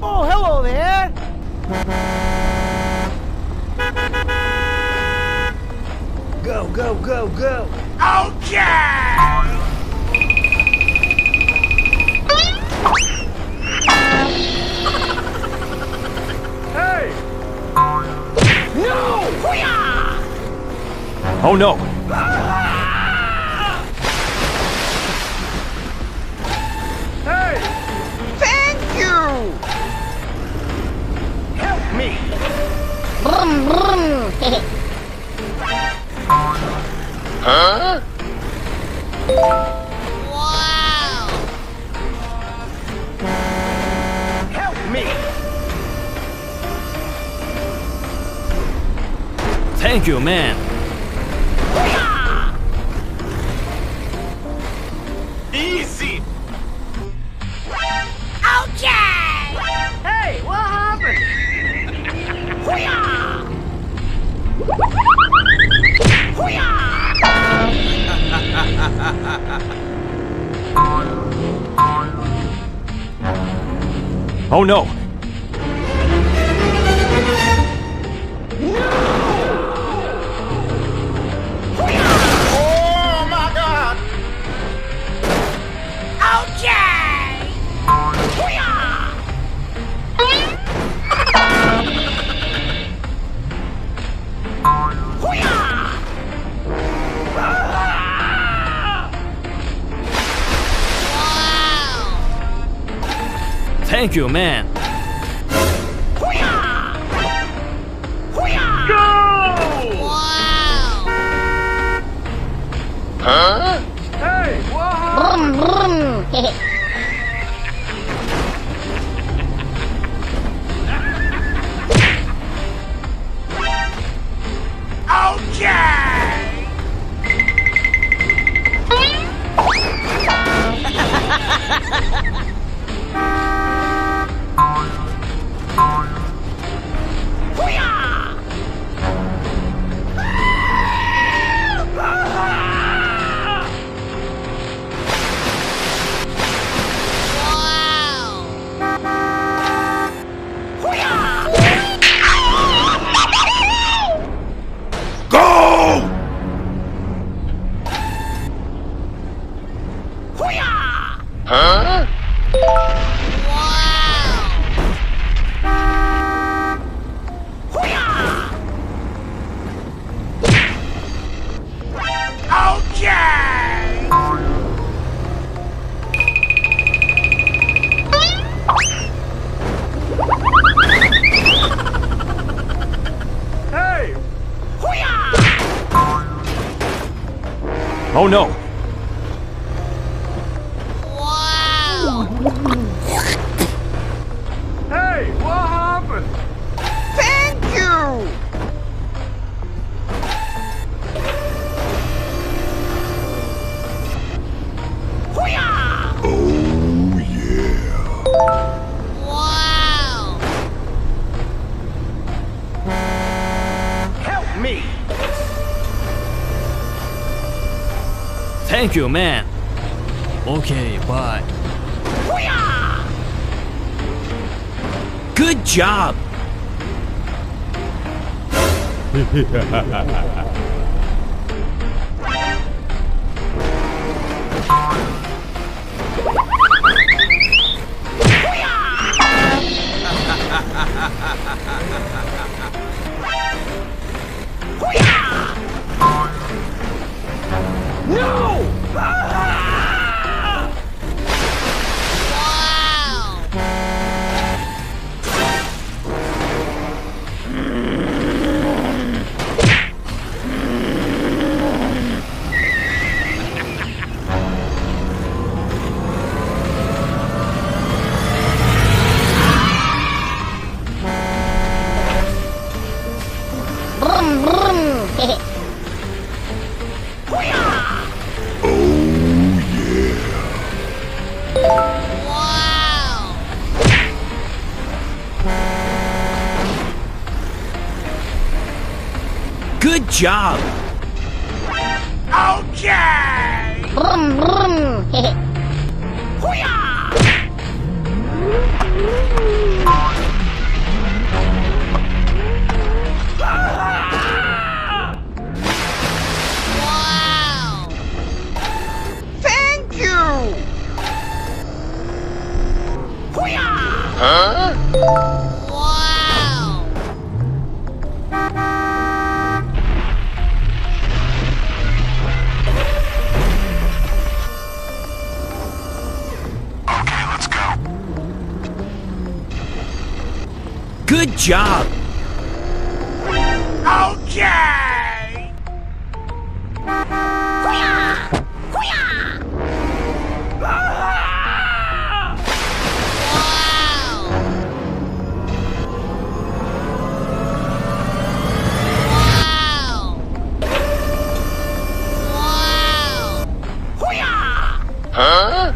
Oh, hello there! Go, go, go, go! Okay! Hey! No! Oh no! Hey! Thank you! Help me! Brum, brum. Huh? Wow! Help me! Thank you, man. Easy! Okay! Hey, what happened? Oh no! Oh my God! Okay! Wow! Thank you, man. Wow! Huh? Hey, what happened? Brum, brum. Okay! Go! Huh? Okay! Hey! Oh no! Wow! Hey, what happened? Thank you! Oh yeah! Wow! Help me! Thank you, man. Okay, bye. Good job! No! Brum, brum. Wow! Good job! Okay! Brum, brum. Wow! Okay, let's go. Good job. Okay! Wow! Huh?